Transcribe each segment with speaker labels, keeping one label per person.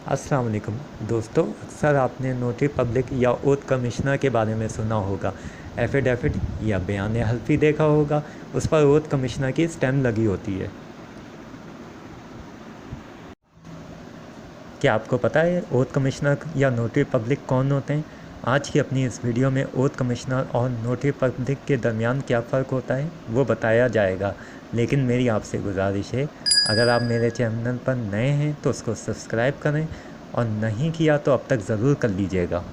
Speaker 1: अस्सलाम वालेकुम दोस्तों, अक्सर आपने नोटरी पब्लिक या ओथ कमिश्नर के बारे में सुना होगा। एफिडेविट या बयान हल्फी देखा होगा, उस पर ओथ कमिश्नर की स्टैम्प लगी होती है। क्या आपको पता है ओथ कमिश्नर या नोटरी पब्लिक कौन होते हैं? आज की अपनी इस वीडियो में ओथ कमिश्नर और नोटरी पब्लिक के दरमियान क्या फ़र्क होता है वो बताया जाएगा। लेकिन मेरी आपसे गुजारिश है, अगर आप मेरे चैनल पर नए हैं तो उसको सब्सक्राइब करें और नहीं किया तो अब तक ज़रूर कर लीजिएगा।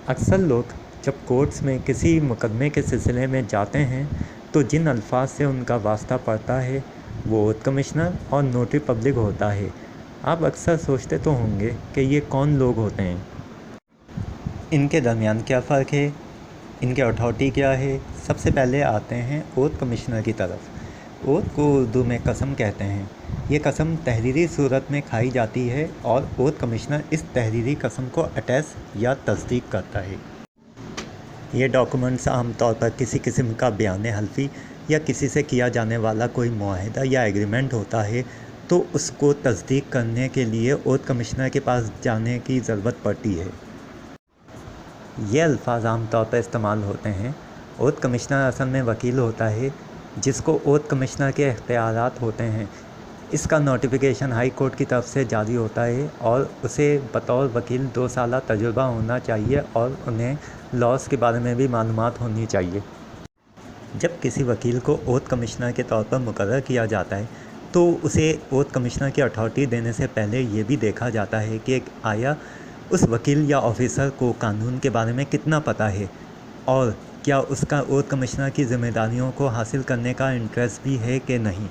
Speaker 1: अक्सर लोग जब कोर्ट्स में किसी मुकदमे के सिलसिले में जाते हैं तो जिन अल्फाज से उनका वास्ता पड़ता है वो ओथ कमिश्नर और नोटरी पब्लिक होता है। आप अक्सर सोचते तो होंगे कि ये कौन लोग होते हैं, इनके दरमियान क्या फ़र्क है, इनके अथॉरिटी क्या है। सबसे पहले आते हैं ओथ कमिश्नर की तरफ। ओथ को उर्दू में कसम कहते हैं। ये कसम तहरीरी सूरत में खाई जाती है और ओथ कमिश्नर इस तहरीरी कसम को अटैच या तस्दीक करता है। ये डॉक्यूमेंट्स आमतौर पर किसी किस्म का बयान हल्फी या किसी से किया जाने वाला कोई मुआहदा या एग्रीमेंट होता है तो उसको तस्दीक करने के लिए ओथ कमिश्नर के पास जाने की ज़रूरत पड़ती है। ये अल्फाज आम तौर पर इस्तेमाल होते हैं। ओथ कमिश्नर असल में वकील होता है जिसको ओथ कमिश्नर के इख्तियारात होते हैं। इसका नोटिफिकेशन हाई कोर्ट की तरफ से जारी होता है और उसे बतौर वकील 2 साल तजुर्बा होना चाहिए और उन्हें लॉस के बारे में भी मालूमात होनी चाहिए। जब किसी वकील को ओथ कमिश्नर के तौर पर मुकर्रर किया जाता है तो उसे ओथ कमिश्नर की अथॉरिटी देने से पहले ये भी देखा जाता है कि आया उस वकील या ऑफिसर को कानून के बारे में कितना पता है और क्या उसका ओथ कमिश्नर की ज़िम्मेदारियों को हासिल करने का इंटरेस्ट भी है कि नहीं।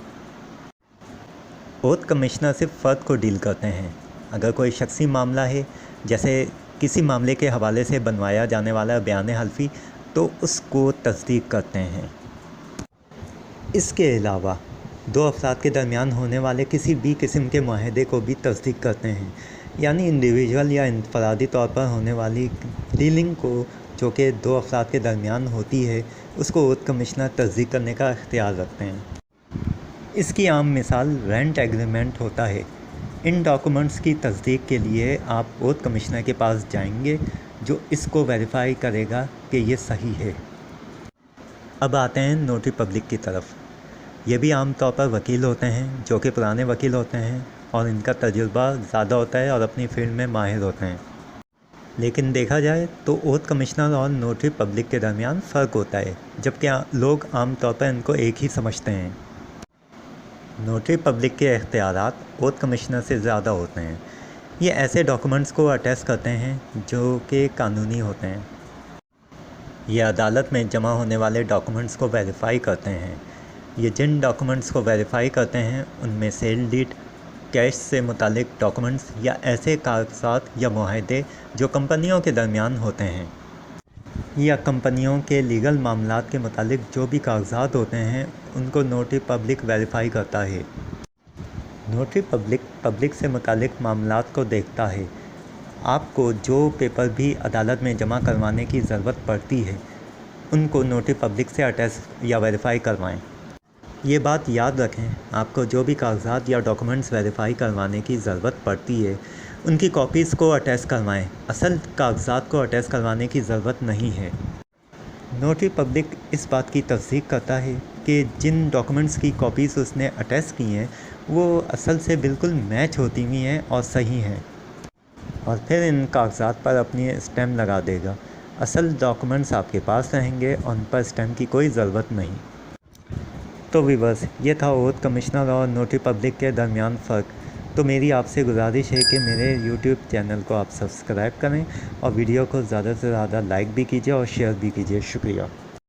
Speaker 1: ओथ कमिश्नर सिर्फ फ़र्द को डील करते हैं। अगर कोई शख्सी मामला है, जैसे किसी मामले के हवाले से बनवाया जाने वाला बयान हल्फी, तो उसको तस्दीक करते हैं। इसके अलावा 2 अफराद के दरमियान होने वाले किसी भी किस्म के मुआहदे को भी तस्दीक करते हैं, यानी इंडिविजुअल या इनफरादी तौर पर होने वाली डीलिंग को जो कि 2 अफराद के दरमियान होती है उसको ओथ कमिश्नर तस्दीक करने का इख्तियार रखते हैं। इसकी आम मिसाल रेंट एग्रीमेंट होता है। इन डॉक्यूमेंट्स की तस्दीक के लिए आप ओथ कमिश्नर के पास जाएंगे जो इसको वेरीफाई करेगा कि ये सही है। अब आते हैं नोटरी पब्लिक की तरफ। ये भी आम तौर पर वकील होते हैं जो कि पुराने वकील होते हैं और इनका तजुर्बा ज़्यादा होता है और अपनी फील्ड में माहिर होते हैं। लेकिन देखा जाए तो ओथ कमिश्नर और नोटरी पब्लिक के दरमियान फ़र्क होता है, जबकि लोग आम तौर पर इनको एक ही समझते हैं। नोटरी पब्लिक के इख्तियारात ओथ कमिश्नर से ज़्यादा होते हैं। ये ऐसे डॉक्यूमेंट्स को अटैच करते हैं जो कि कानूनी होते हैं। ये अदालत में जमा होने वाले डॉक्यूमेंट्स को वेरीफाई करते हैं। ये जिन डॉक्यूमेंट्स को वेरीफाई करते हैं उनमें सेल डीड, कैश से मुतालिक डॉक्यूमेंट्स या ऐसे कागजात या मुआहदे जो कंपनियों के दरमियान होते हैं, या कंपनियों के लीगल मामलात के मुतालिक जो भी कागजात होते हैं उनको नोटरी पब्लिक वेरीफाई करता है। नोटरी पब्लिक से मुतालिक मामलात को देखता है। आपको जो पेपर भी अदालत में जमा करवाने की ज़रूरत पड़ती है उनको नोटरी पब्लिक से अटैच या वेरीफाई करवाएं। ये बात याद रखें, आपको जो भी कागजात या डॉक्यूमेंट्स वेरीफाई करवाने की ज़रूरत पड़ती है उनकी कॉपीज़ को अटैच करवाएं। असल कागजात को अटैच करवाने की ज़रूरत नहीं है। नोटरी पब्लिक इस बात की तस्दीक करता है कि जिन डॉक्यूमेंट्स की कॉपीज़ उसने अटैच की हैं वो असल से बिल्कुल मैच होती हुई हैं और सही हैं, और फिर इन कागजात पर अपनी स्टैम्प लगा देगा। असल डॉक्यूमेंट्स आपके पास रहेंगे और उन पर स्टैम्प की कोई ज़रूरत नहीं। तो व्यूअर्स, ये था ओथ कमिश्नर और नोटरी पब्लिक के दरमियान फ़र्क। तो मेरी आपसे गुजारिश है कि मेरे यूट्यूब चैनल को आप सब्सक्राइब करें और वीडियो को ज़्यादा से ज़्यादा लाइक भी कीजिए और शेयर भी कीजिए। शुक्रिया।